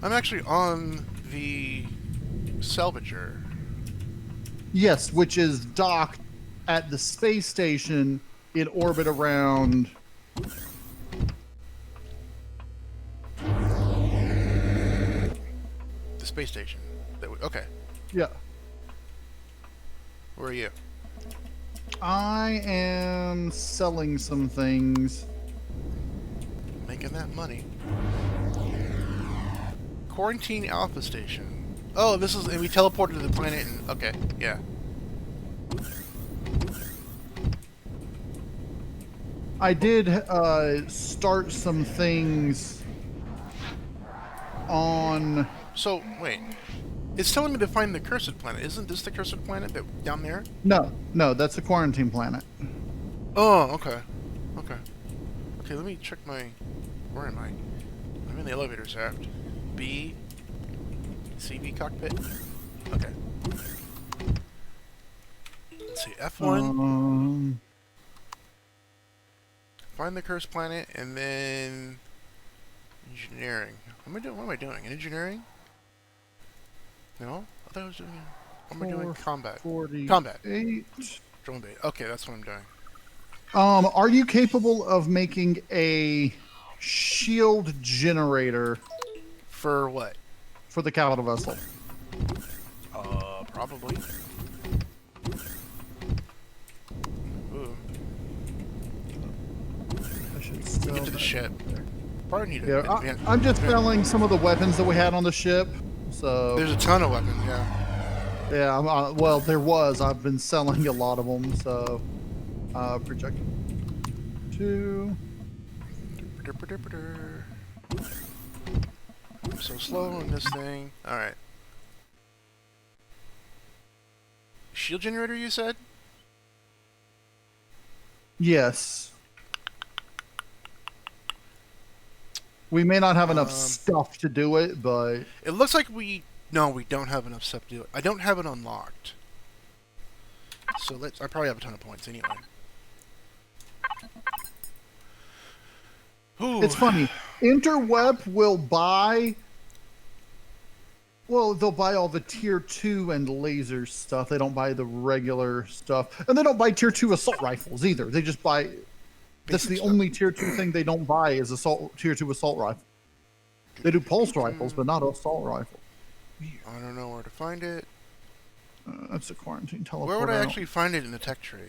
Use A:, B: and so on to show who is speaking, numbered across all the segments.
A: I'm actually on the Salvager.
B: Yes, which is docked at the space station in orbit around.
A: The space station. Okay.
B: Yeah.
A: Where are you?
B: I am selling some things.
A: Making that money. Quarantine Alpha Station. Oh, this is... And we teleported to the planet and... Okay, yeah.
B: I did start some things on...
A: So, wait. It's telling me to find the cursed planet. Isn't this the cursed planet that down there?
B: No, that's the quarantine planet.
A: Oh, okay. Okay. Okay, let me check my... Where am I? I'm in the elevator shaft. B... CV cockpit? Okay. Let's see, F1. Find the cursed planet, and then... Engineering. What am I doing? Engineering? No? I thought I was doing... What am I doing? Combat.
B: 48.
A: Combat. Drone bait. Okay, that's what I'm doing.
B: Are you capable of making a shield generator
A: For what?
B: for the capital vessel?
A: Probably. Ooh.
B: I should still
A: Get to the ship. Probably need
B: Yeah, I'm just selling some of the weapons that we had on the ship. So
A: There's a ton of weapons, yeah.
B: yeah, well, there was. I've been selling a lot of them. So project 2.
A: I'm so slow on this thing. Alright. Shield generator, you said?
B: Yes. We may not have enough stuff to do it, but...
A: It looks like we... No, we don't have enough stuff to do it. I don't have it unlocked. So I probably have a ton of points anyway. Ooh.
B: It's funny. Interweb will buy... Well, they'll buy all the tier 2 and laser stuff. They don't buy the regular stuff. And they don't buy tier 2 assault rifles either. They just buy... That's the only tier 2 thing they don't buy is tier 2 assault rifle. They do pulse rifles, but not assault rifle.
A: I don't know where to find it.
B: That's a quarantine teleport.
A: Where would I actually find it in the tech tree?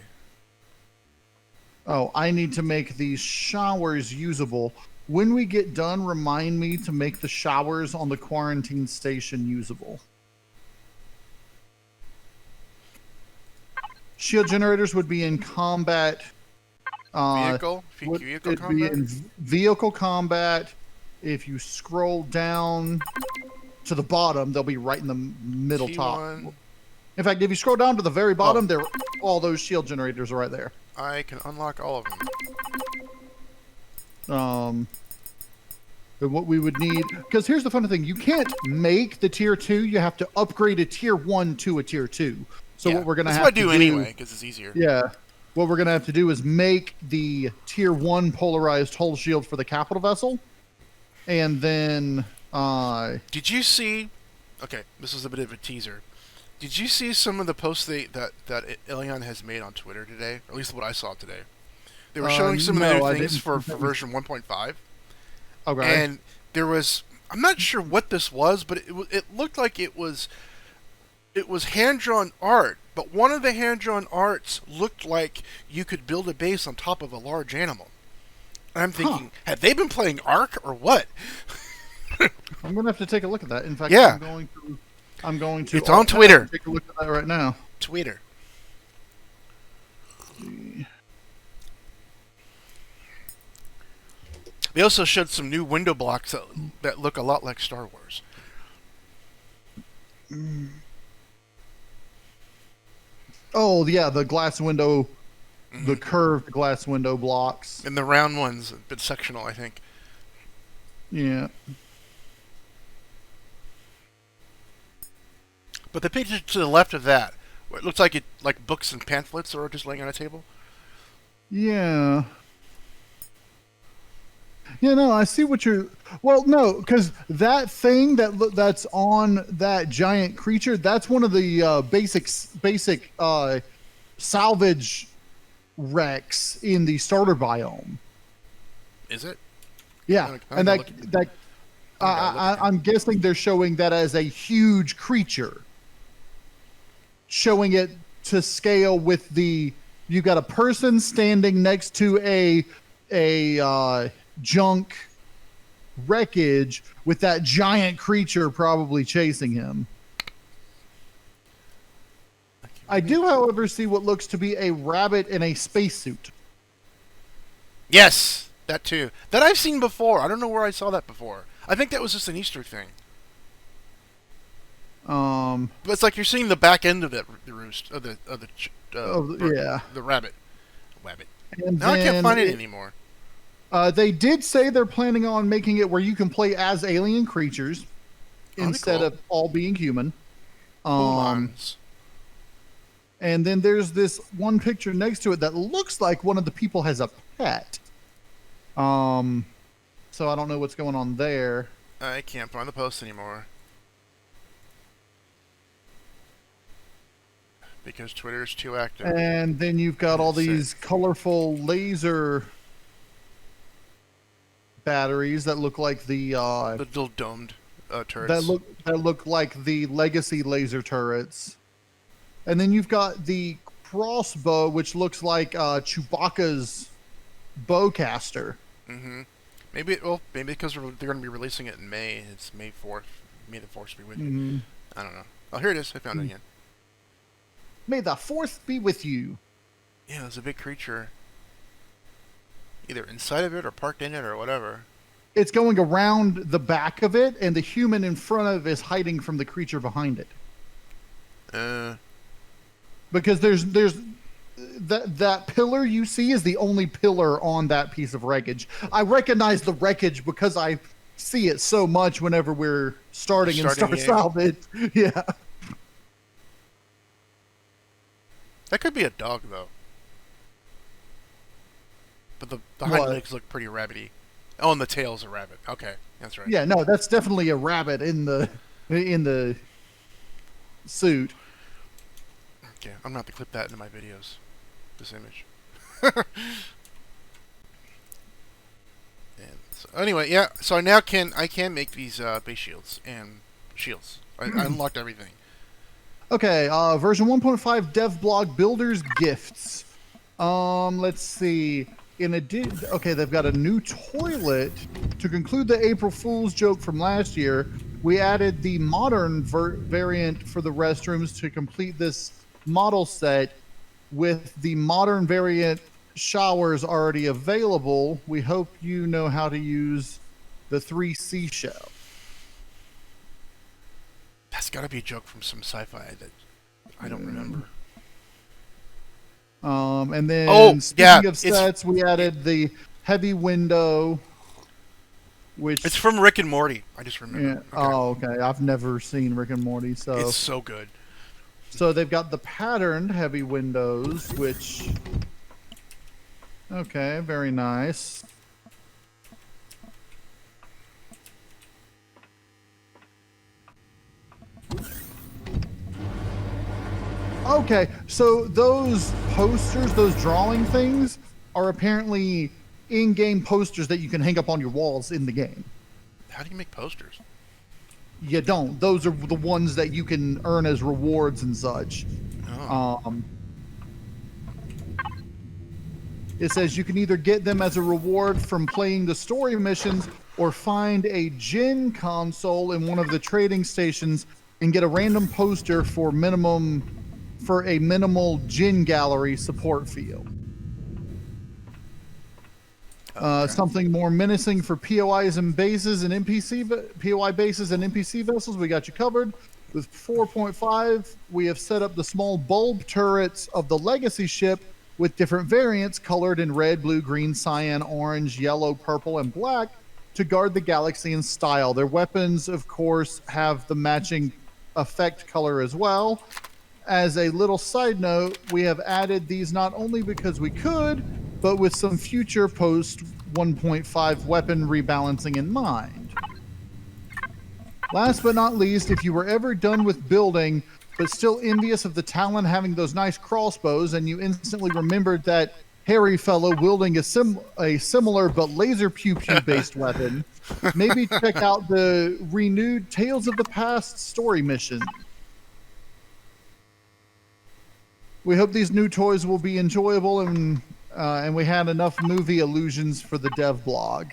B: Oh, I need to make these showers usable. When we get done, remind me to make the showers on the quarantine station usable. Shield generators would be in combat.
A: Vehicle combat?
B: Be in vehicle combat. If you scroll down to the bottom, they'll be right in the middle
A: T1.
B: top. In fact, if you scroll down to the very bottom, all those shield generators are right there.
A: I can unlock all of
B: them. What we would need, because here's the funny thing, you can't make the tier 2, you have to upgrade a tier 1 to a tier 2. So yeah, what we're going to have to do... That's what I do
A: anyway, because it's easier.
B: Yeah. What we're going to have to do is make the tier 1 polarized hull shield for the capital vessel. And then...
A: Did you see... Okay, this is a bit of a teaser. Did you see some of the posts that Ilion has made on Twitter today? Or at least what I saw today. They were showing some of their things for version 1.5.
B: Okay.
A: And there was... I'm not sure what this was, but it looked like it was hand-drawn art. But one of the hand-drawn arts looked like you could build a base on top of a large animal. And I'm thinking, have they been playing Ark or what?
B: I'm going to have to take a look at that. In fact,
A: yeah.
B: I'm going to...
A: It's on Twitter.
B: Take a look at that right now.
A: Twitter. They also showed some new window blocks that look a lot like Star Wars.
B: Oh, yeah, the glass window, the curved glass window blocks.
A: And the round ones, a bit sectional, I think.
B: Yeah.
A: But the picture to the left of that, where it looks like books and pamphlets are just laying on a table.
B: Yeah. Yeah, no, I see what you're. Well, no, because that thing that's on that giant creature, that's one of the basic salvage wrecks in the starter biome.
A: Is it?
B: Yeah, and I'm guessing they're showing that as a huge creature, showing it to scale with the. You've got a person standing next to a junk wreckage with that giant creature probably chasing him. I do, however, see what looks to be a rabbit in a spacesuit.
A: Yes, that too. That I've seen before. I don't know where I saw that before. I think that was just an Easter thing. But it's like you're seeing the back end of the roost of the rabbit. And now I can't find it anymore.
B: They did say they're planning on making it where you can play as alien creatures instead of all being human. And then there's this one picture next to it that looks like one of the people has a pet. So I don't know what's going on there.
A: I can't find the post anymore. Because Twitter's too active.
B: And then you've got all these colorful laser batteries that look like the
A: little domed turrets.
B: That look like the legacy laser turrets. And then you've got the crossbow, which looks like Chewbacca's bowcaster.
A: Mm-hmm. Maybe because they're going to be releasing it in May. It's May 4th. May the 4th be with you.
B: Mm-hmm.
A: I don't know. Oh, here it is. I found it again.
B: May the 4th be with you.
A: Yeah, there's a big creature. Either inside of it or parked in it or whatever.
B: It's going around the back of it, and the human in front of it is hiding from the creature behind it. Because there's that pillar you see is the only pillar on that piece of wreckage. I recognize the wreckage because I see it so much whenever we're starting Star Salvage. Yeah.
A: That could be a dog, though. But the hind legs look pretty rabbity. Oh, and the tail's a rabbit. Okay, that's right.
B: Yeah, no, that's definitely a rabbit in the suit.
A: Okay, I'm gonna have to clip that into my videos. This image. And so, anyway, yeah. So I now can make these base shields and shields. I unlocked everything.
B: Okay, version 1.5 dev blog builders gifts. Let's see. Okay, they've got a new toilet. To conclude the April Fool's joke from last year, we added the modern variant for the restrooms to complete this model set with the modern variant showers already available. We hope you know how to use the 3C shell.
A: That's got to be a joke from some sci-fi that I don't remember.
B: And then speaking of sets, we added the heavy window, which
A: it's from Rick and Morty. I just remember.
B: Yeah. Okay. Oh, okay. I've never seen Rick and Morty, so
A: it's so good.
B: So they've got the patterned heavy windows, which okay, very nice. Okay, so those posters, those drawing things, are apparently in-game posters that you can hang up on your walls in the game.
A: How do you make posters?
B: You don't. Those are the ones that you can earn as rewards and such. Oh. It says you can either get them as a reward from playing the story missions or find a Gen console in one of the trading stations and get a random poster for a minimal Gen gallery support field. Something more menacing for POIs and bases and POI bases and NPC vessels. We got you covered. With 4.5, we have set up the small bulb turrets of the legacy ship with different variants colored in red, blue, green, cyan, orange, yellow, purple, and black to guard the galaxy in style. Their weapons, of course, have the matching effect color as well. As a little side note, we have added these not only because we could, but with some future posts 1.5 weapon rebalancing in mind. Last but not least, if you were ever done with building, but still envious of the Talon having those nice crossbows, and you instantly remembered that hairy fellow wielding a similar but laser pew-pew based weapon, maybe check out the renewed Tales of the Past story mission. We hope these new toys will be enjoyable, and we had enough movie allusions for the dev blog.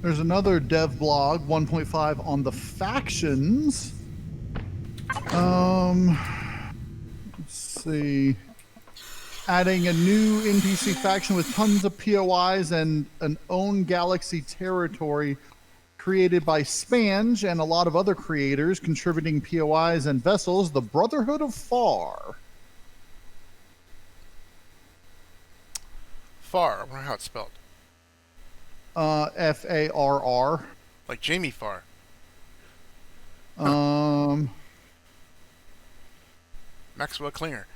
B: There's another dev blog, 1.5, on the factions. Let's see. Adding a new NPC faction with tons of POIs and an own galaxy territory created by Spange and a lot of other creators contributing POIs and vessels, the Brotherhood of Far.
A: Far, I wonder how it's spelled.
B: Farr.
A: Like Jamie Farr. Maxwell Klinger.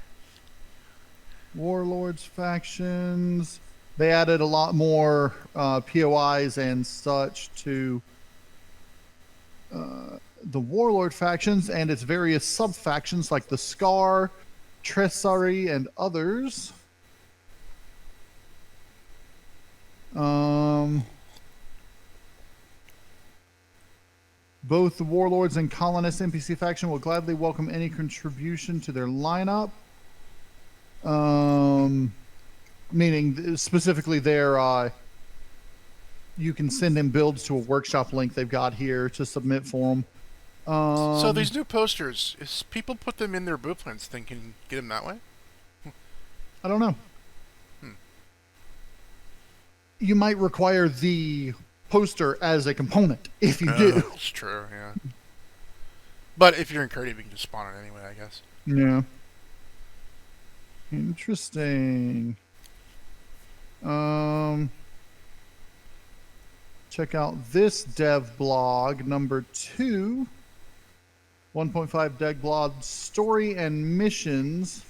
B: Warlords factions. They added a lot more POIs and such to the Warlord factions and its various sub-factions like the Scar, Tressari, and others. Both the Warlords and Colonist NPC faction will gladly welcome any contribution to their lineup. Meaning specifically their, you can send in builds to a workshop link they've got here to submit for them.
A: So these new posters, is people put them in their blueprints thinking get them that way?
B: I don't know. You might require the poster as a component if you do.
A: That's true, yeah. But if you're in creative, you can just spawn it anyway, I guess.
B: Yeah. Interesting. Check out this dev blog, number 2. 1.5 dev blog, story and missions.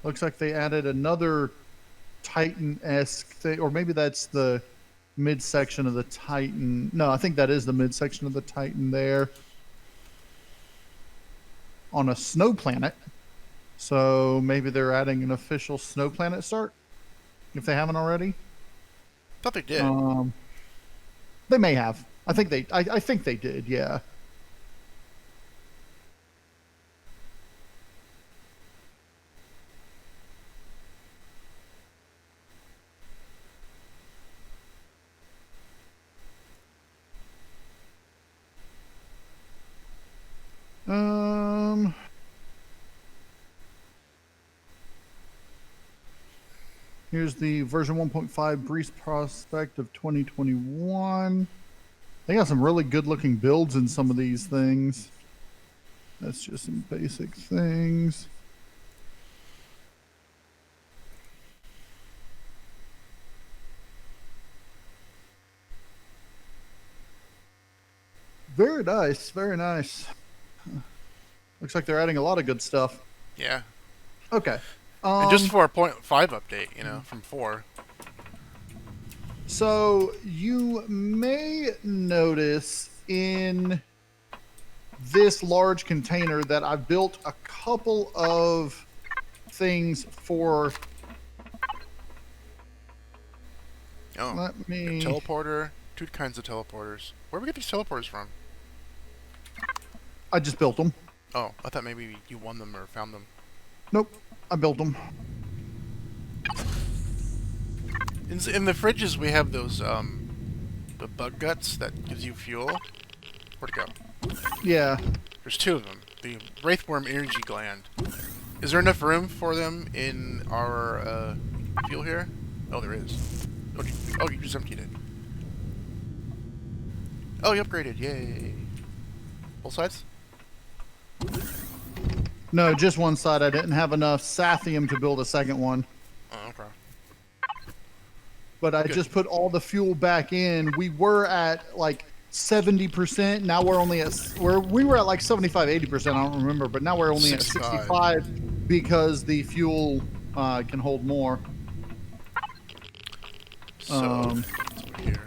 B: Looks like they added another Titan-esque thing, or maybe that's the midsection of the Titan. No, I think that is the midsection of the Titan there. On a snow planet. So maybe they're adding an official snow planet start, if they haven't already.
A: Thought they did.
B: They may have. I think they did, yeah. Here's the version 1.5 Breeze Prospect of 2021. They got some really good looking builds in some of these things. That's just some basic things. Very nice, very nice. Looks like they're adding a lot of good stuff.
A: Yeah.
B: Okay.
A: And just for a 0.5 update, you know, from 4.
B: So you may notice in this large container that I've built a couple of things for.
A: Oh,
B: let me.
A: A teleporter. 2 kinds of teleporters. Where do we get these teleporters from?
B: I just built them.
A: Oh, I thought maybe you won them or found them.
B: Nope, I built them.
A: In the fridges, we have those the bug guts that gives you fuel. Where'd it go?
B: Yeah.
A: There's 2 of them. The Wraithworm energy gland. Is there enough room for them in our fuel here? Oh, there is. Oh, you just emptied it. Oh, you upgraded. Yay. Both sides?
B: No, just one side. I didn't have enough Sathium to build a second one.
A: Oh, okay.
B: But I just put all the fuel back in. We were at like 70%. Now we're only at we were at like 75, 80%. I don't remember, but now we're only at 65 because the fuel can hold more.
A: So, here.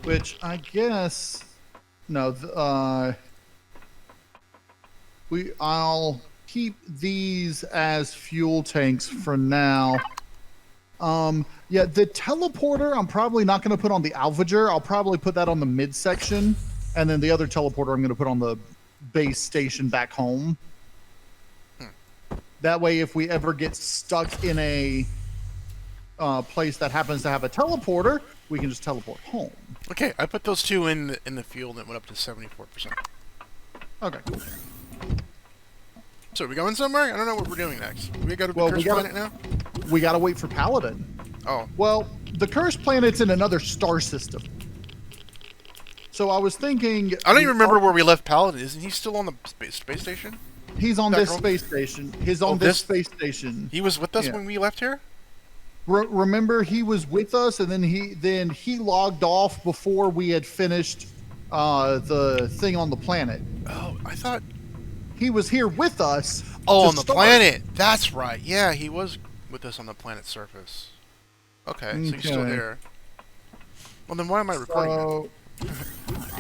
B: Which I guess no. I'll keep these as fuel tanks for now. Yeah, the teleporter I'm probably not going to put on the Alvager. I'll probably put that on the midsection, and then the other teleporter I'm going to put on the base station back home. That way, if we ever get stuck in a place that happens to have a teleporter, we can just teleport home.
A: Okay, I put those 2 in the fuel and it went up to 74%.
B: Okay, cool.
A: So, are we going somewhere? I don't know what we're doing next. We go to the Cursed Planet now?
B: We gotta wait for Paladin.
A: Oh.
B: Well, the Cursed Planet's in another star system. So I was thinking...
A: I don't even remember where we left Paladin. Isn't he still on the space station?
B: He's on this space station. He's on this space station.
A: He was with us when we left here?
B: Remember, he was with us, and then he logged off before we had finished the thing on the planet.
A: Oh, I thought...
B: He was here with us.
A: Oh, on the planet. That's right. Yeah, he was with us on the planet's surface. Okay, so he's still there. Well, then why am I recording now?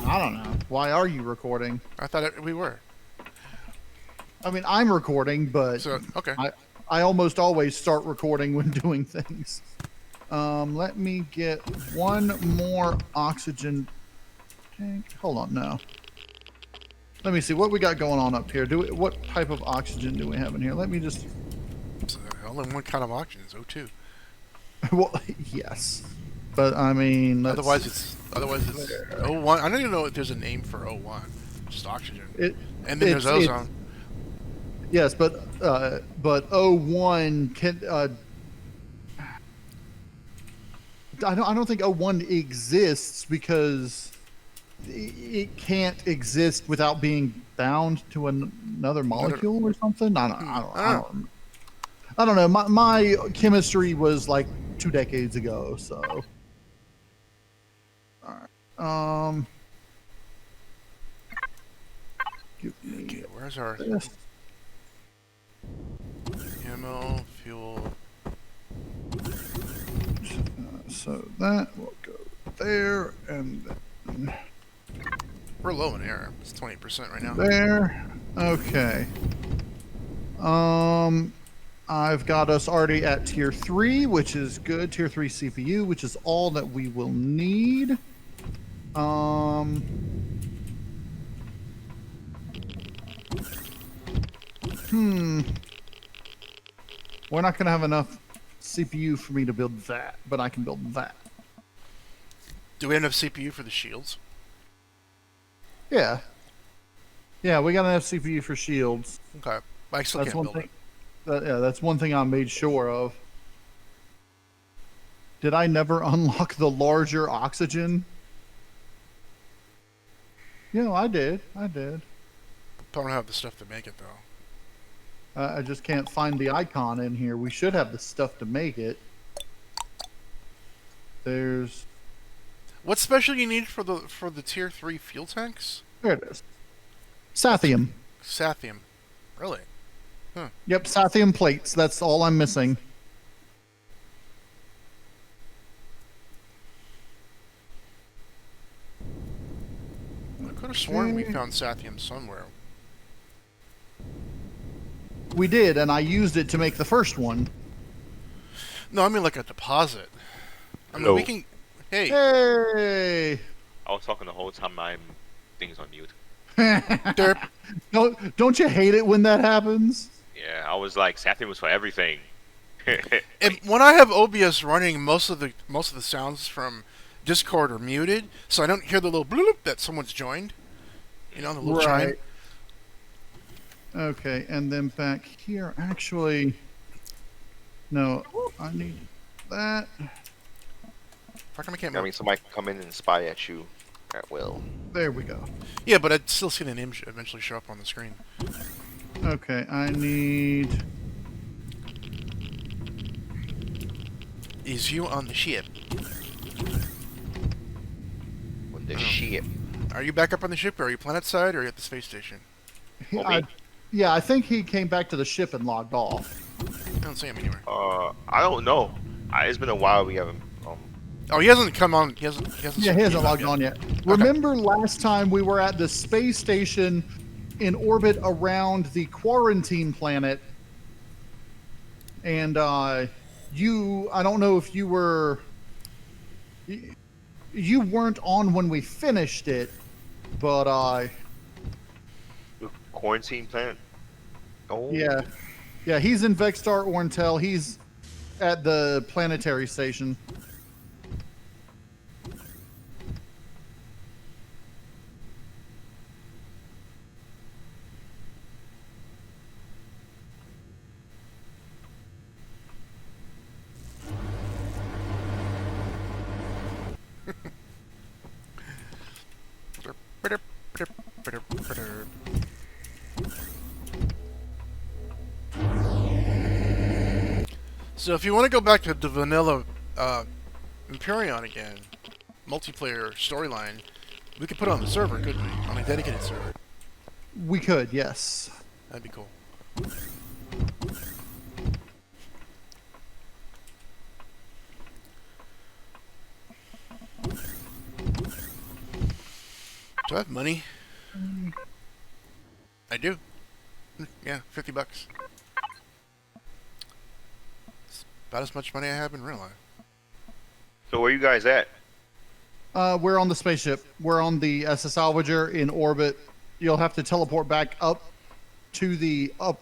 B: I don't know. Why are you recording?
A: I thought we were.
B: I mean, I'm recording, but
A: so, okay.
B: I almost always start recording when doing things. Let me get one more oxygen tank. Hold on, no. Let me see what we got going on up here. What type of oxygen do we have in here? Let me just...
A: Only one kind of oxygen is O2.
B: Well, yes. But, I mean...
A: Otherwise it's O1. I don't even know if there's a name for O1. Just oxygen. And then there's ozone.
B: Yes, but O1 can... I don't think O1 exists because... It can't exist without being bound to another molecule or something. I don't know. My chemistry was like 2 decades ago, so. All right. Give me.
A: Okay, where's our ammo, fuel?
B: So that will go there, and then.
A: We're low in air. It's 20% right now.
B: There. Okay. I've got us already at tier 3, which is good. Tier 3 CPU, which is all that we will need. We're not going to have enough CPU for me to build that, but I can build that.
A: Do we have enough CPU for the shields?
B: Yeah. Yeah, we got enough CPU for shields.
A: Okay. I still can't build it.
B: Yeah, that's one thing I made sure of. Did I never unlock the larger oxygen? Yeah, I did. I don't
A: have the stuff to make it, though.
B: I just can't find the icon in here. We should have the stuff to make it. There's...
A: What special you need for the tier 3 fuel tanks?
B: There it is. Sathium.
A: Sathium. Really? Huh.
B: Yep, Sathium plates. That's all I'm missing.
A: I could have sworn we found Sathium somewhere.
B: We did, and I used it to make the first one.
A: No, I mean like a deposit. I mean, we can... Hey.
B: Hey.
C: I was talking the whole time. My thing's on mute.
A: Derp.
B: Don't you hate it when that happens?
C: Yeah, I was like, Sathium was for everything.
A: And when I have OBS running, most of the sounds from Discord are muted, so I don't hear the little bloop that someone's joined. You know, the little chime.
B: Right. Okay, and then back here, actually, no, I need that.
A: How come I can't
C: I
A: move?
C: mean, somebody can come in and spy at you at will.
B: There we go.
A: Yeah, but I'd still see the name eventually show up on the screen.
B: Okay, I need.
A: Is you on the ship?
C: When the ship.
A: Are you back up on the ship, or are you planet side, or are you at the space station?
B: Yeah, I think he came back to the ship and logged off.
A: I don't see him anywhere.
C: I don't know. It's been a while. We haven't.
A: Oh, he hasn't come on. He hasn't.
B: Yeah, he hasn't logged on yet. Remember last time we were at the space station in orbit around the quarantine planet, and I don't know if you were. You weren't on when we finished it, but
C: The quarantine planet. Oh.
B: yeah, he's in Vexstar Orntel. He's at the planetary station.
A: So if you want to go back to the vanilla Empyrion again, multiplayer storyline, we could put it on the server, couldn't we? On a dedicated server.
B: We could, yes.
A: That'd be cool. Do I have money? I do. Yeah, $50. It's about as much money I have in real life.
C: So where you guys at?
B: We're on the spaceship. We're on the Salvager in orbit. You'll have to teleport back up to the
A: Are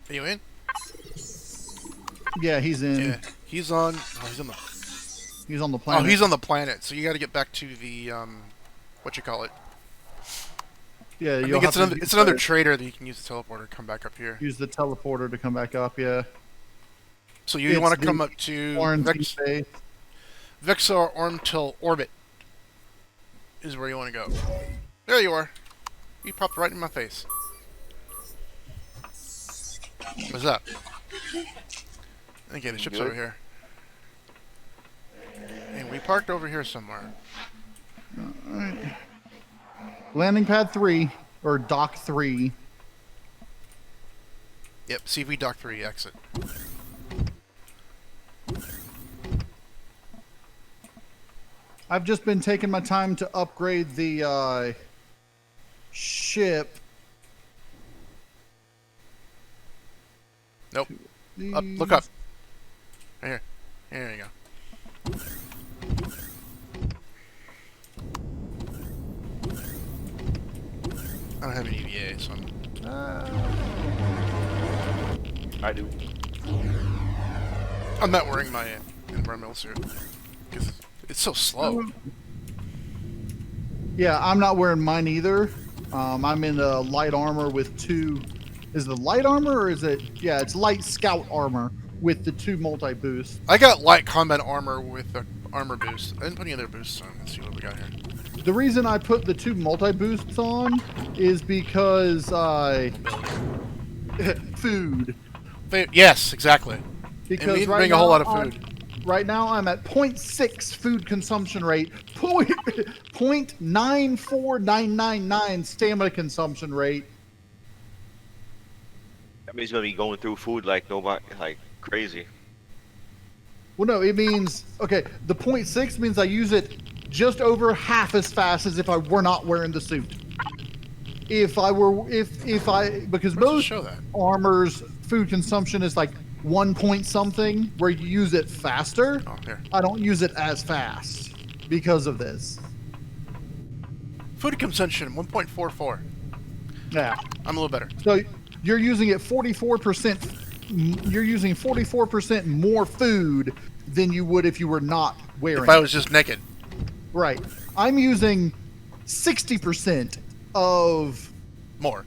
A: you in?
B: Yeah, he's in.
A: Yeah. He's on. Oh, he's on the.
B: He's on the planet.
A: Oh, he's on the planet. So you got to get back to the what you call it?
B: Yeah,
A: I
B: you'll
A: think
B: have
A: it's another trader that you can use the teleporter to come back up here.
B: use the teleporter to come back up. Yeah.
A: So you
B: It's
A: want to
B: the
A: come up to
B: quarantine base.
A: Vexar Orntel Orbit is where you want to go. There you are. You popped right in my face. What's up? Okay, the ship's over here. And we parked over here somewhere.
B: Alright. Landing pad 3 or dock 3.
A: Yep, CV Dock 3 exit.
B: I've just been taking my time to upgrade the ship.
A: Nope. Up, look up. Right here. Here you go. I don't have an EVA, so
C: I do.
A: I'm not wearing my environmental suit because it's so slow.
B: Yeah, I'm not wearing mine either. I'm in the light armor with 2. Is it light armor or is it? Yeah, it's light scout armor with the 2 multi boosts.
A: I got light combat armor with the armor boost. I didn't put any other boosts on. Let's see what we got here.
B: The reason I put the 2 multi boosts on is because food.
A: Yes, exactly.
B: Because
A: and we didn't
B: right
A: bring a whole
B: now
A: lot of food.
B: Right now I'm at 0.6 food consumption rate, 0.94999 stamina consumption rate.
C: That means you're gonna be going through food like nobody, like crazy.
B: Well, no, it means okay. The 0.6 means I use it just over half as fast as if I were not wearing the suit. Because most
A: show that?
B: armor's food consumption is like 1 point something, where you use it faster.
A: Oh, here.
B: I don't use it as fast because of this.
A: Food consumption 1.44.
B: Yeah.
A: I'm a little better.
B: So you're using it 44% you're using 44% more food than you would if you were not wearing.
A: If I was just naked.
B: Right. I'm using 60% of
A: More.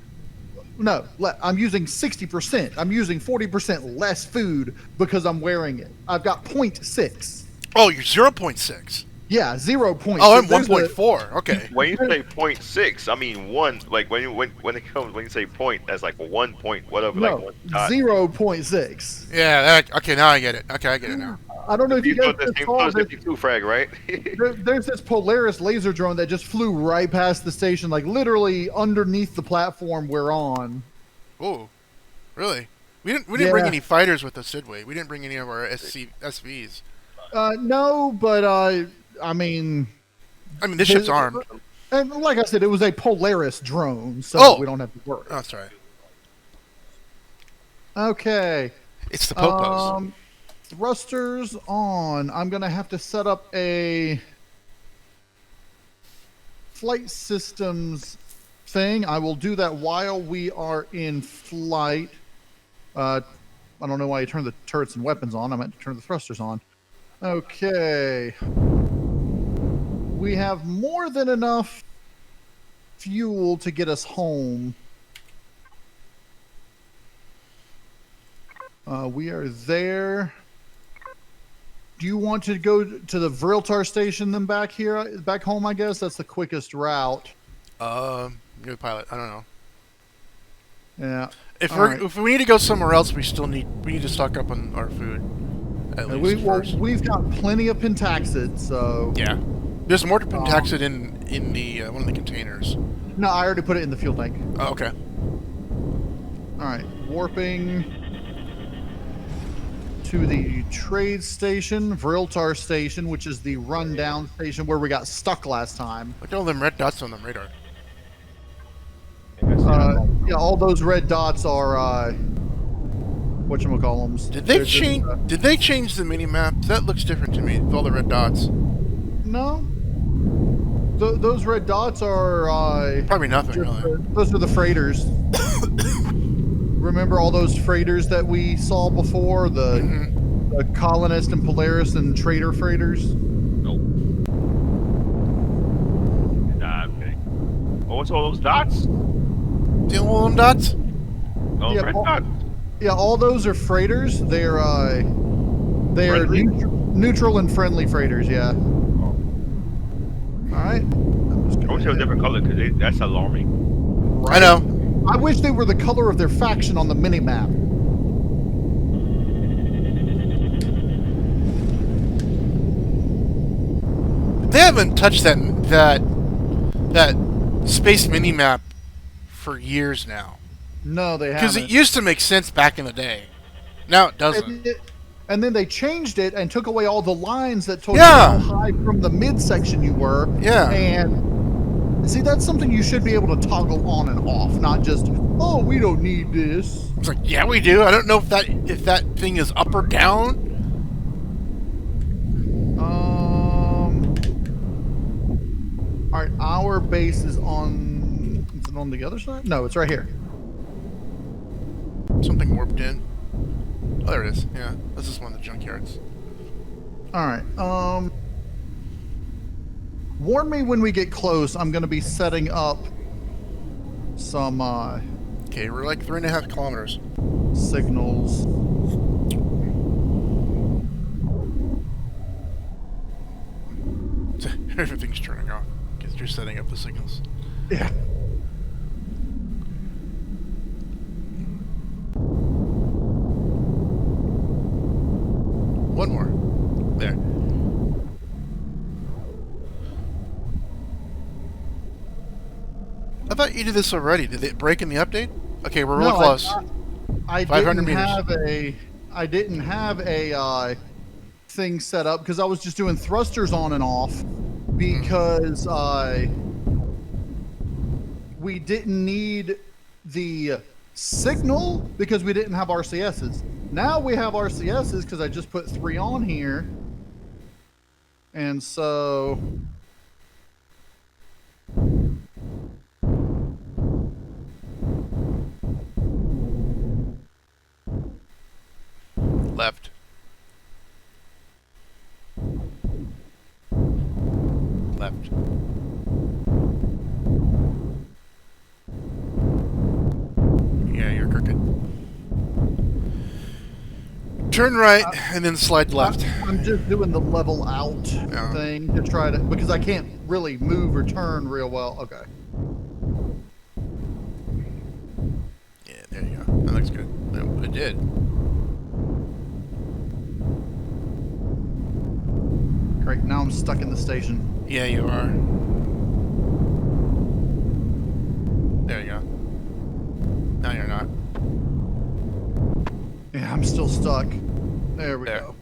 B: No, I'm using 60%. I'm using 40% less food because I'm wearing it. I've got 0.6.
A: Oh, you're 0.6.
B: Yeah, 0.6.
A: Oh, I'm 1.4. Okay.
C: When you say 0.6, I mean one. Like when you say point, that's like 1 point whatever.
B: No,
C: like one dot.
B: 0.6.
A: Yeah. Okay, now I get it. Okay, I get it now.
B: I don't know if you guys
C: the
B: just
C: same
B: saw
C: as
B: this.
C: 52 frag, right?
B: There's this Polaris laser drone that just flew right past the station, like literally underneath the platform we're on.
A: Oh, really? We didn't bring any fighters with us, did we? We didn't bring any of our SVs.
B: No, but I mean,
A: this ship's armed.
B: And like I said, it was a Polaris drone, so we don't have to worry.
A: Oh, that's right.
B: Okay.
A: It's the popos.
B: Thrusters on. I'm gonna have to set up a flight systems thing. I will do that while we are in flight. I don't know why you turned the turrets and weapons on. I meant to turn the thrusters on. Okay. We have more than enough fuel to get us home. We are there. Do you want to go to the Vriltar station then back home, I guess? That's the quickest route.
A: New pilot. I don't know.
B: Yeah.
A: If we need to go somewhere else, we need to stock up on our food. At least first.
B: We've got plenty of pentaxid, so
A: yeah. There's more pentaxid in the one of the containers.
B: No, I already put it in the fuel tank.
A: Oh, okay.
B: All right, warping to the trade station, Vriltar station, which is the rundown station where we got stuck last time.
A: Look at all them red dots on the radar.
B: Yeah, all those red dots are whatchamacallums.
A: Did they change? Did they change the mini map? That looks different to me. With all the red dots.
B: No. Those red dots are
A: probably nothing. Really.
B: Those are the freighters. Remember all those freighters that we saw before? The Colonist and Polaris and Trader freighters?
C: Nope. Nah, okay. Oh, what's all those dots?
A: See all them dots?
C: Oh,
B: yeah,
C: red dots.
B: Yeah, all those are freighters. They're neutral and friendly freighters, yeah.
C: Oh.
B: Alright.
C: I wish they were a different color, because that's alarming.
A: Right? I know.
B: I wish they were the color of their faction on the mini-map.
A: They haven't touched that space mini-map for years now.
B: No, they haven't.
A: Because it used to make sense back in the day. Now it doesn't.
B: And then they changed it and took away all the lines that told you how high from the midsection you were.
A: Yeah.
B: And see, that's something you should be able to toggle on and off, not just, oh, we don't need this.
A: It's like, yeah, we do. I don't know if that thing is up or down.
B: All right, our base is on. Is it on the other side? No, it's right here.
A: Something warped in. Oh, there it is. Yeah, this is one of the junkyards.
B: All right. Warn me when we get close. I'm going to be setting up some.
A: Okay, we're like 3.5 kilometers.
B: Signals.
A: Everything's turning off because you're setting up the signals.
B: Yeah.
A: One more. There. I thought you did this already. Did it break in the update? Okay, we're real close.
B: I
A: 500
B: meters. I didn't have a thing set up because I was just doing thrusters on and off because we didn't need the signal because we didn't have RCSs. Now we have RCSs because I just put 3 on here. And so
A: Left. Left. Yeah, you're crooked. Turn right and then slide left.
B: I'm just doing the level out thing to try to, because I can't really move or turn real well. Okay.
A: Yeah, there you go. That looks good. It did.
B: Great. Now I'm stuck in the station.
A: Yeah, you are. There you go. No, you're not.
B: Yeah, I'm still stuck. There we go.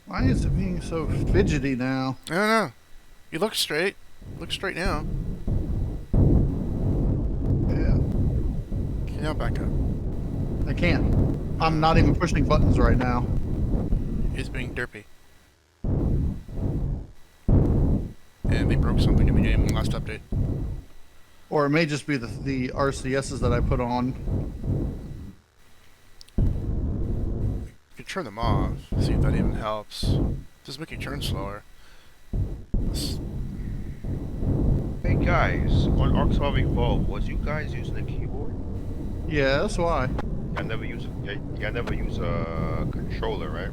B: Why is it being so fidgety now?
A: I don't know. You look straight. Look straight now.
B: Yeah.
A: Okay, now back up.
B: I can't. I'm not even pushing buttons right now.
A: It's being derpy. And they broke something in the game in the last update.
B: Or it may just be the RCSs that I put on.
A: You can turn them off. See if that even helps. Just make you turn slower.
C: Hey guys, on Arc Evolve, was you guys using a keyboard?
B: Yeah, that's why.
C: I never use a controller, right?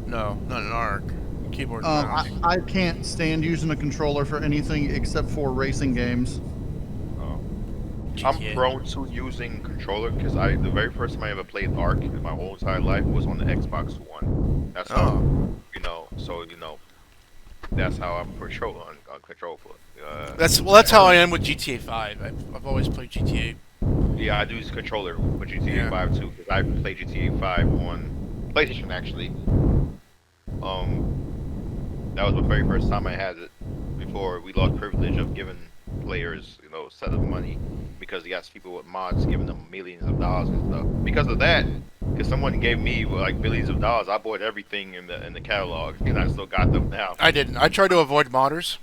A: No, not an ARC. Keyboard and mouse.
B: I can't stand using a controller for anything except for racing games.
C: I'm prone to using controller because the very first time I ever played Arc in my whole entire life was on the Xbox One. That's how that's how I'm control for.
A: That's how I am with GTA 5. I've always played GTA.
C: Yeah, I do use controller for GTA 5 too because I played GTA 5 on PlayStation actually. That was the very first time I had it before we lost privilege of giving players, a set of money because you got people with mods giving them millions of dollars and stuff. Because of that, because someone gave me like billions of dollars, I bought everything in the catalog and I still got them now.
A: I didn't. I tried to avoid modders.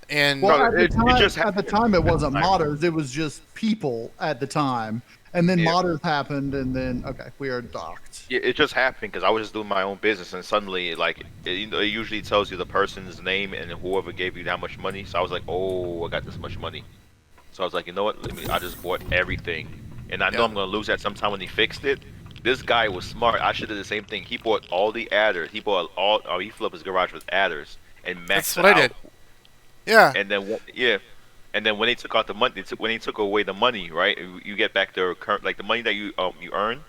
A: And
B: well, at the time it wasn't modders, it was just people at the time. And then modders happened, and then we are docked.
C: Yeah, it just happened because I was just doing my own business, and suddenly, it usually tells you the person's name and whoever gave you that much money. So I was like, oh, I got this much money. So I was like, you know what? I just bought everything, and I know I'm gonna lose that sometime when he fixed it. This guy was smart. I should have did the same thing. He bought all the adders. He bought he filled up his garage with adders and maxed
A: That's
C: it
A: what
C: out.
A: I did. Yeah.
C: And then And then when they took out the money, when they took away the money, right? You get back the current, like the money that you earn,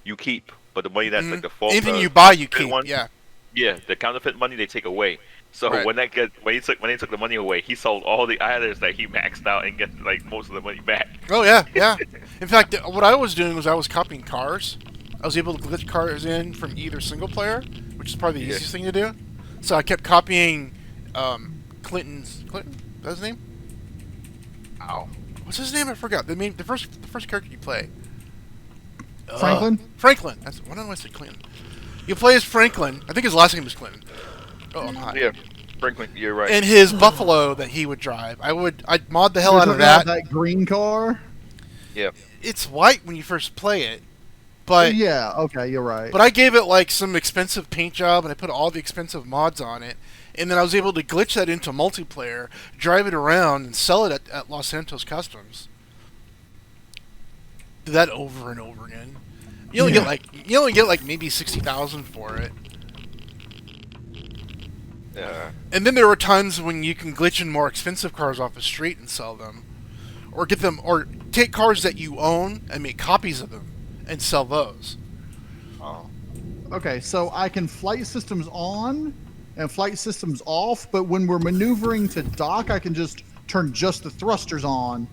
C: you keep. But the money that's like the false,
A: anything you buy, you keep. Yeah.
C: Yeah, the counterfeit money they take away. So when they took the money away, he sold all the items that he maxed out and get like most of the money back.
A: Oh yeah, yeah. In fact, what I was doing was I was copying cars. I was able to glitch cars in from either single player, which is probably the easiest thing to do. So I kept copying Clinton. Is that his name?
C: Ow.
A: What's his name? I forgot. The first character you play.
B: Franklin?
A: Franklin. Why don't I say Clinton? You play as Franklin. I think his last name is Clinton. Oh, I'm hot.
C: Yeah, Franklin. You're right.
A: And his Buffalo that he would drive. I'd mod the hell out of that.
B: That green car?
C: Yeah.
A: It's white when you first play it. But
B: yeah, okay, you're right.
A: But I gave it like some expensive paint job and I put all the expensive mods on it. And then I was able to glitch that into multiplayer, drive it around, and sell it at Los Santos Customs. Do that over and over again. You only get like maybe 60,000 for it.
C: Yeah.
A: And then there were times when you can glitch in more expensive cars off the street and sell them, or take cars that you own and make copies of them and sell those.
C: Oh.
B: Okay, so I can flight systems on and flight systems off, but when we're maneuvering to dock, I can just turn just the thrusters on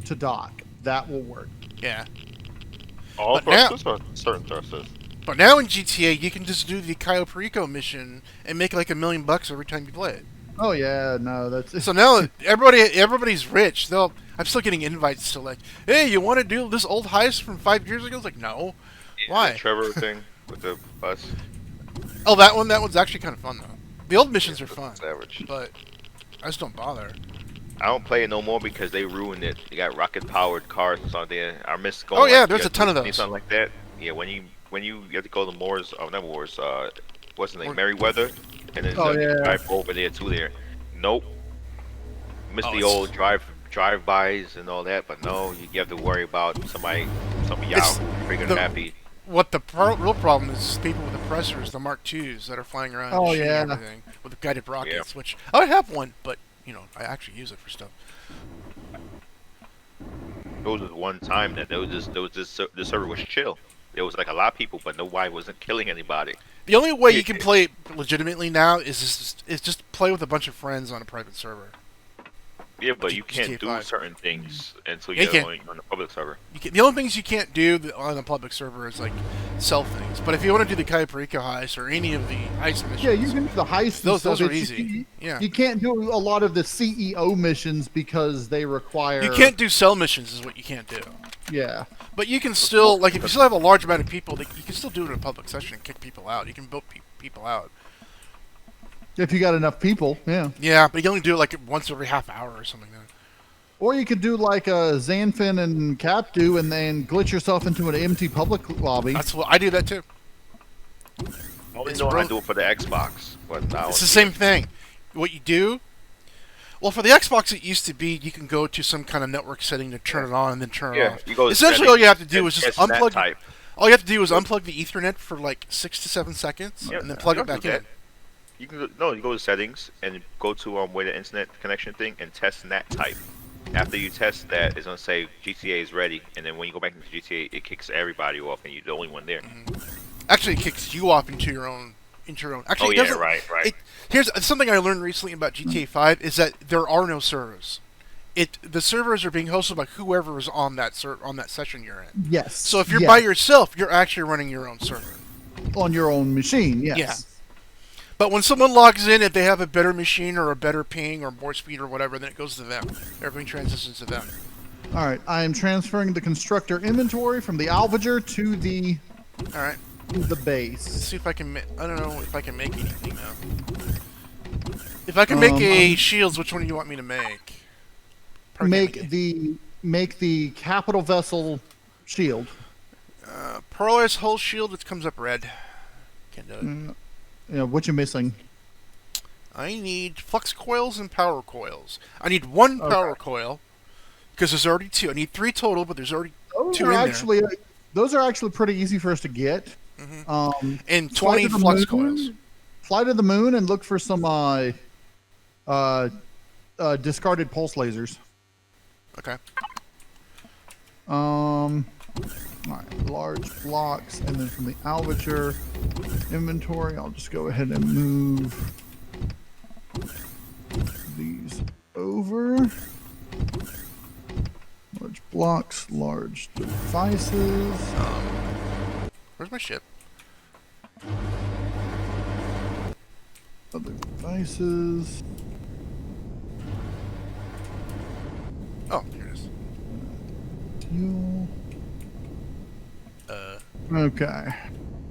B: to dock. that will work.
A: Yeah.
C: All
A: But now-
C: thrusters or certain thrusters?
A: But now in GTA, you can just do the CoOp mission and make like $1 million every time you play it.
B: Oh yeah, no, that's
A: So now everybody's rich. I'm still getting invites to like, hey, you want to do this old heist from 5 years ago? It's like, no. Why?
C: The Trevor thing with the bus.
A: Oh, that one's actually kind of fun though. The old missions are fun,
C: Savage.
A: but I just don't bother.
C: I don't play it no more because they ruined it. They got rocket-powered cars on there. I miss going.
A: Oh yeah,
C: like,
A: there's a ton of those.
C: Something like that. Yeah, when you have to go to Moore's, not Moore's, what's the name,
A: Or-
C: Merryweather, and then drive over there to there. Nope. Miss
A: Oh,
C: the
A: it's-
C: old drive-bys and all that, but no, you have to worry about some
A: It's
C: Yahoo freaking
A: the-
C: happy.
A: What the real problem is people with oppressors, the Mark IIs that are flying around
B: Oh,
A: and shooting
B: yeah.
A: everything with the guided rockets, which I would have one, but I actually use it for stuff.
C: There was one time that the server was chill. There was like a lot of people, but nobody wasn't killing anybody.
A: The only way you can play it legitimately now is just play with a bunch of friends on a private server.
C: Yeah, but you can't
A: GTA
C: do
A: 5.
C: certain things until
A: Yeah, you
C: you're
A: can.
C: on the public server.
A: The only things you can't do on the public server is like sell things. But if you want to do the Kayaparika heist or any of the heist missions,
B: yeah. You can do the heist. and
A: Those
B: stuff.
A: are
B: It's-
A: easy. Yeah.
B: You can't do a lot of the CEO missions because they require.
A: You can't do sell missions is what you can't do.
B: Yeah.
A: But you can still, like, if you still have a large amount of people, you can still do it in a public session and kick people out. You can vote people out.
B: If you got enough people, yeah.
A: Yeah, but you can only do it like once every half hour or something.
B: Or you could do like Xanfin and Cap do, and then glitch yourself into an empty public lobby.
A: That's what I do that too.
C: I only
A: It's
C: know how
A: real-
C: to do it for the Xbox, but now
A: It's the same thing. What you do, well, for the Xbox, it used to be you can go to some kind of network setting to turn it on and then turn it off.
C: You go to
A: Essentially, all you have to do
C: settings
A: is just
C: and
A: unplug.
C: type.
A: All you have to do is unplug the Ethernet for like 6 to 7 seconds,
C: Yeah,
A: and then plug
C: you
A: it
C: don't
A: back
C: do
A: in.
C: that. You can you go to settings and go to where the internet connection thing and test NAT type. After you test that, it's gonna say GTA is ready, and then when you go back into GTA, it kicks everybody off, and you're the only one there.
A: Actually, it kicks you off into your own. Actually,
C: Oh
A: it
C: yeah,
A: doesn't-
C: right.
A: Here's something I learned recently about GTA 5 is that there are no servers. The servers are being hosted by whoever is on that session you're in.
B: Yes.
A: So if you're by yourself, you're actually running your own server.
B: on your own machine, yes.
A: Yeah. But when someone logs in, if they have a better machine or a better ping or more speed or whatever, then it goes to them. Everything transitions to them.
B: All right, I am transferring the constructor inventory from the Alvager to the
A: All right.
B: base.
A: Let's see if I can. I don't know if I can make anything now. If I can make a shields, which one do you want me to make?
B: Make the capital vessel shield.
A: Polaris hull shield. It comes up red. Can't do it.
B: Yeah, what you missing?
A: I need flux coils and power coils. I need one power coil because there's already 2. I need 3 total, but there's already 2 in there.
B: Those are actually pretty easy for us to get.
A: And
B: Fly
A: 20
B: to the
A: flux
B: moon.
A: coils.
B: Fly to the moon and look for some discarded pulse lasers.
A: Okay.
B: All right, large blocks, and then from the Alvager inventory, I'll just go ahead and move these over. Large blocks, large devices.
A: Where's my ship?
B: Other devices.
A: Oh, here it is.
B: Fuel. Okay.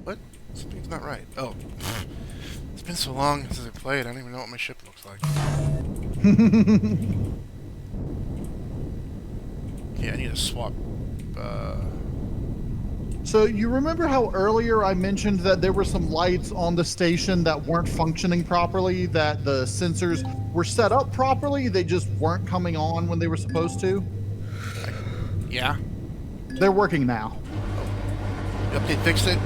A: What? Something's not right. Oh. It's been so long since I played, I don't even know what my ship looks like. Okay, I need to swap.
B: So you remember how earlier I mentioned that there were some lights on the station that weren't functioning properly, that the sensors were set up properly, they just weren't coming on when they were supposed to?
A: Yeah?
B: They're working now.
A: The update fixed it?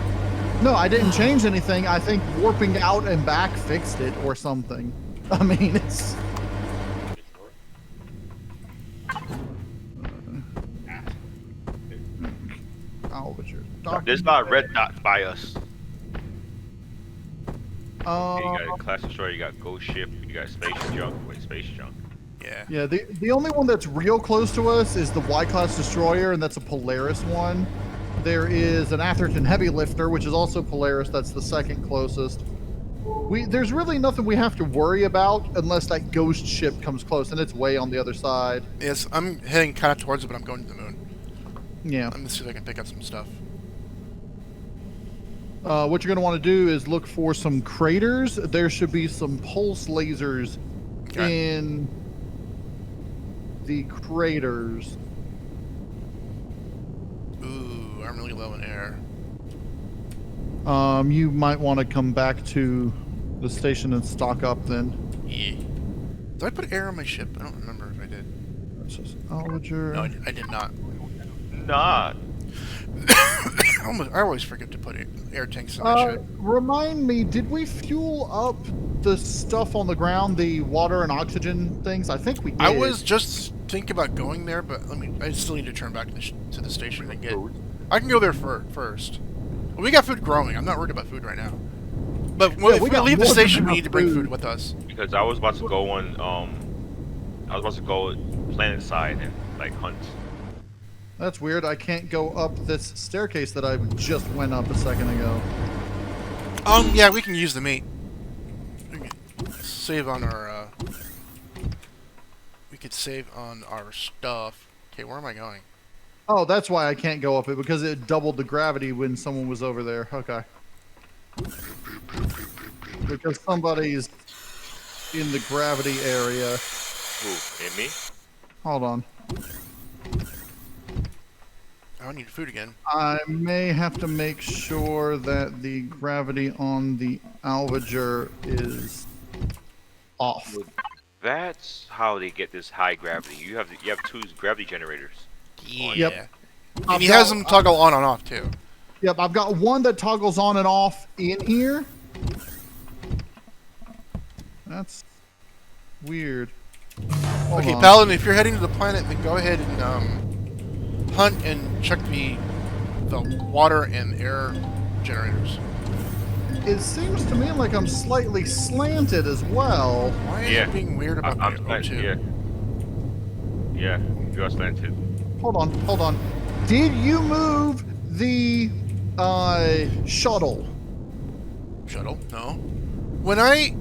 B: No, I didn't change anything. I think warping out and back fixed it or something. I mean, it's... Alvager.
C: There's not a red dot by us.
B: Uh,
C: You got a class destroyer, you got ghost ship, you got space junk. Wait, space junk.
A: Yeah.
B: Yeah, the only one that's real close to us is the Y-class destroyer, and that's a Polaris one. There is an Atherton heavy lifter, which is also Polaris. That's the second closest. There's really nothing we have to worry about unless that ghost ship comes close, and it's way on the other side.
A: Yes, I'm heading kind of towards it, but I'm going to the moon.
B: Yeah.
A: Let me see if I can pick up some stuff.
B: What you're going to want to do is look for some craters. There should be some pulse lasers in the craters.
A: Ooh, I'm really low in air.
B: You might want to come back to the station and stock up then.
A: Yeah. Did I put air on my ship? I don't remember if I did.
B: That's just Ultragear.
A: No, I did not.
C: Not.
A: I always forget to put air tanks in my ship.
B: Remind me, did we fuel up the stuff on the ground, the water and oxygen things? I think we did.
A: I was just thinking about going there, but I still need to turn back to the station and get. I can go there first. We got food growing. I'm not worried about food right now. But if we leave the station, we need to bring food with us.
C: Because I was about to go on, I was about to go planet side and like hunt.
B: That's weird. I can't go up this staircase that I just went up a second ago.
A: Yeah, we can use the meat. We can save on our, we could save on our stuff. Okay, where am I going?
B: Oh, that's why I can't go up it, because it doubled the gravity when someone was over there. Okay. Because somebody's in the gravity area.
C: Who? In me?
B: Hold on.
A: I need food again.
B: I may have to make sure that the gravity on the Salvager is off.
C: That's how they get this high gravity. You have two gravity generators.
A: Yeah.
B: Yep.
A: And he has them toggle on and off too.
B: Yep, I've got one that toggles on and off in here. That's weird. Hold
A: Okay,
B: on.
A: Paladin, if you're heading to the planet, then go ahead and hunt and check the water and air generators.
B: It seems to me like I'm slightly slanted as well.
A: Why is it being weird about
C: I'm
A: the O2?
C: Yeah, you are slanted.
B: Hold on. Did you move the shuttle?
A: Shuttle? No. When I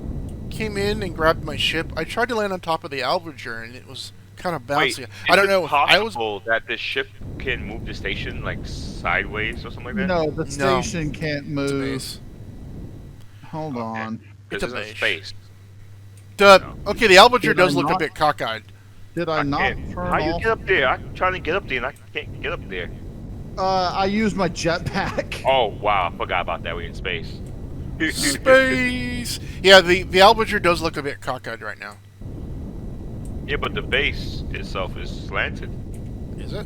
A: came in and grabbed my ship, I tried to land on top of the Overwatch and it was kind of bouncy.
C: Wait,
A: I don't know.
C: Is it possible that the ship can move the station like sideways or something like that?
B: No, the station can't
A: It's a
B: move.
A: base.
B: Hold on.
A: It's a
C: Because
A: base.
C: space.
A: Okay, the Overwatch
B: Did
A: does
B: I
A: look a
B: not-
A: bit cockeyed.
B: Did I not
C: can't.
B: turn
C: How you
B: off?
C: get up there? I'm trying to get up there and I can't get up there.
B: I used my jetpack.
C: Oh wow, I forgot about that. We're in space.
A: Space! Yeah, the Overwatch does look a bit cockeyed right now.
C: Yeah, but the base itself is slanted.
A: Is it?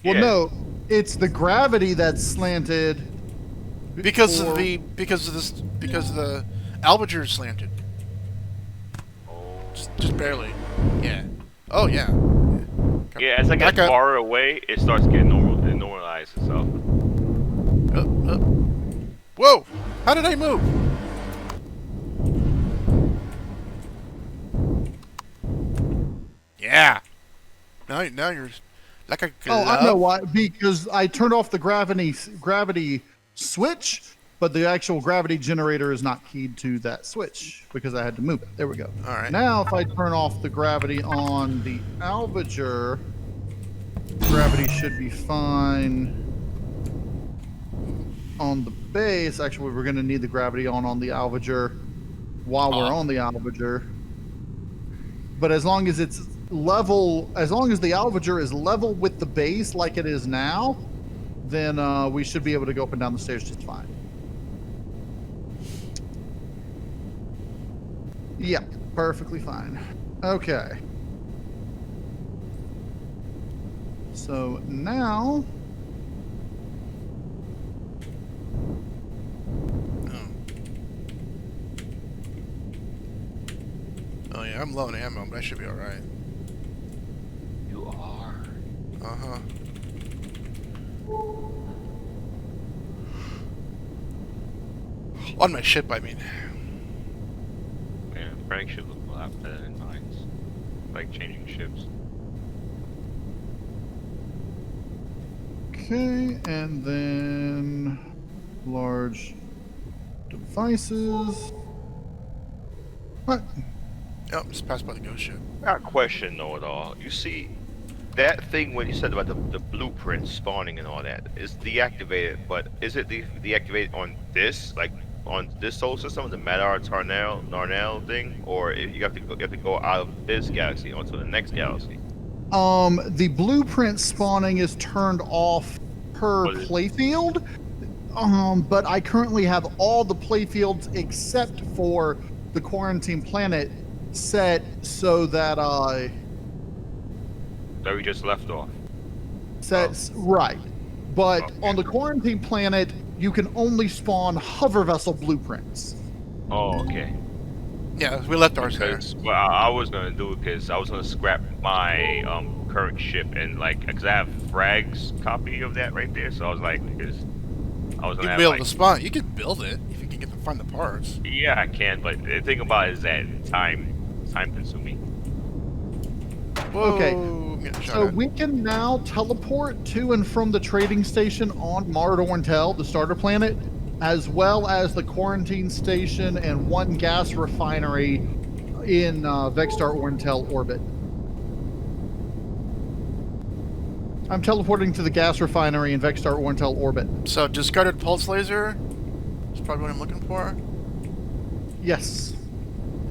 B: Well,
C: Yeah.
B: no, it's the gravity that's slanted.
A: Because
B: or-
A: the Overwatch is slanted.
C: Oh.
A: Just barely. Yeah. Oh yeah.
C: Yeah, as I get
A: Back up.
C: far away, it starts getting normalized itself.
A: Up. Whoa! How did I move? Yeah. Now you're like a.
B: Oh, I know why. Because I turned off the gravity switch, but the actual gravity generator is not keyed to that switch because I had to move it. There we go.
A: All right.
B: Now, if I turn off the gravity on the Overwatch, gravity should be fine. On the base, actually, we're going to need the gravity on the Overwatch while we're on the Overwatch. But as long as it's level, as long as the Overwatch is level with the base like it is now, then we should be able to go up and down the stairs just fine. Yep, perfectly fine. Okay. So now...
A: Oh yeah, I'm low on ammo, but I should be all right.
C: You are.
A: Uh-huh. On my ship, I mean.
C: Man, Frank should look a lot better than mine. like changing ships.
B: Okay, and then large devices. What?
A: Oh, just passed by the ghost ship.
C: Got a question though at all. You see, that thing when you said about the blueprint spawning and all that is deactivated, but is it deactivated on this, like on this solar system, the Madar Narnell thing, or you have to go out of this galaxy onto the next galaxy?
B: The blueprint spawning is turned off per playfield. But I currently have all the playfields except for the quarantine planet set so that
C: That we just left off.
B: right. But on the quarantine planet, you can only spawn hover vessel blueprints.
C: Oh, okay.
A: Yeah, we left ours there.
C: Well, I was gonna do it because I was gonna scrap my current ship and like, cause I have Frag's copy of that right there. So I was like, because I was gonna
A: You'd
C: have,
A: be able
C: like,
A: to spawn. You could build it if you can find the parts.
C: Yeah, I can, but the thing about it is that time consuming.
A: Whoa,
B: Okay, so we can now teleport to and from the trading station on Mard Orntel, the starter planet, as well as the quarantine station and one gas refinery in Vexstar Orntel orbit. I'm teleporting to the gas refinery in Vexstar Orntel orbit.
A: So discarded pulse laser is probably what I'm looking for.
B: Yes.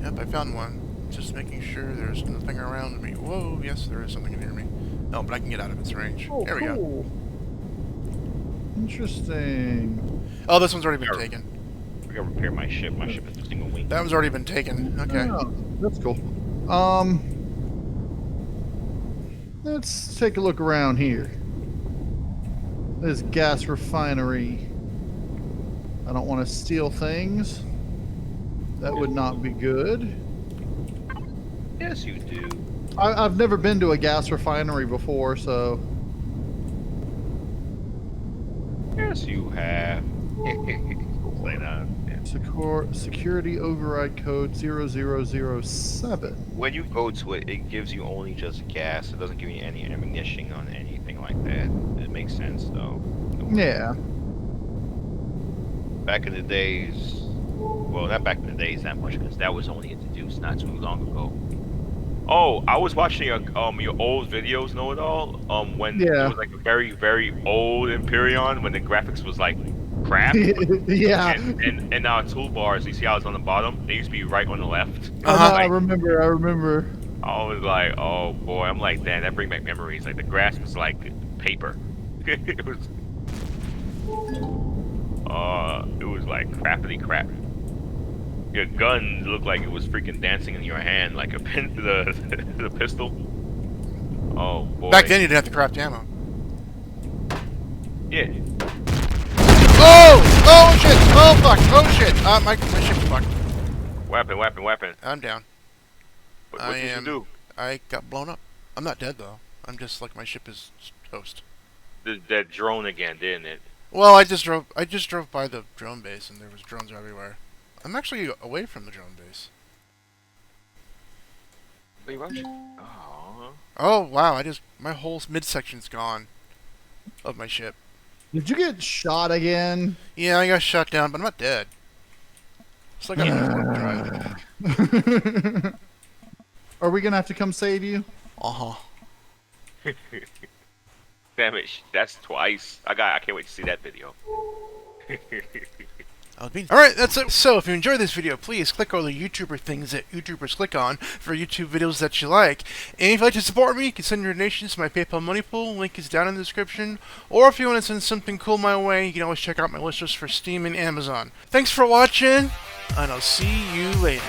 A: Yep, I found one. Just making sure there's nothing around me. Whoa, yes, there is something near me. No, but I can get out of its range.
B: Oh,
A: there we
B: cool.
A: go.
B: Interesting.
A: Oh, this one's already been taken.
C: I gotta repair my ship. My ship is missing a wing.
A: That one's already been taken. Okay.
B: Oh, that's cool. Let's take a look around here. This gas refinery. I don't want to steal things. That would not be good.
C: Yes, you do.
B: I've never been to a gas refinery before, so...
C: Yes, you have. Play that. Yeah.
B: Security override code 0007.
C: When you go to it, it gives you only just gas. It doesn't give you any ammunition on anything like that. It makes sense, though.
B: Yeah.
C: Back in the days... Well, not back in the days that much, because that was only introduced not too long ago. Oh, I was watching your old videos, Know It All. When it was like a very, very old Empyrion, when the graphics was like crap.
B: Yeah.
C: And our toolbars, you see how it's on the bottom? They used to be right on the left.
B: I remember.
C: I was like, oh boy, I'm like, damn, that brings back memories. Like the grass was like paper. It was like crappity crap. Your gun looked like it was freaking dancing in your hand, like a pin to the pistol. Oh boy.
A: Back then you didn't have to craft ammo.
C: Yeah.
A: Oh! Oh shit! Oh fuck! Oh shit! My ship's fucked.
C: Weapon.
A: I'm down.
C: What did you do?
A: I got blown up. I'm not dead though. I'm just like my ship is toast.
C: That drone again, didn't it?
A: Well, I just drove by the drone base and there was drones everywhere. I'm actually away from the drone base.
C: Wait, what? Oh.
A: Oh wow! My whole midsection's gone of my ship.
B: Did you get shot again?
A: Yeah, I got shot down, but I'm not dead. Still got a drive.
B: Are we gonna have to come save you?
A: Uh-huh.
C: Damn it, that's twice. I can't wait to see that video.
A: Alright, that's it. So, if you enjoyed this video, please click all the YouTuber things that YouTubers click on for YouTube videos that you like. And if you'd like to support me, you can send your donations to my PayPal money pool. Link is down in the description. Or if you want to send something cool my way, you can always check out my listers for Steam and Amazon. Thanks for watching, and I'll see you later.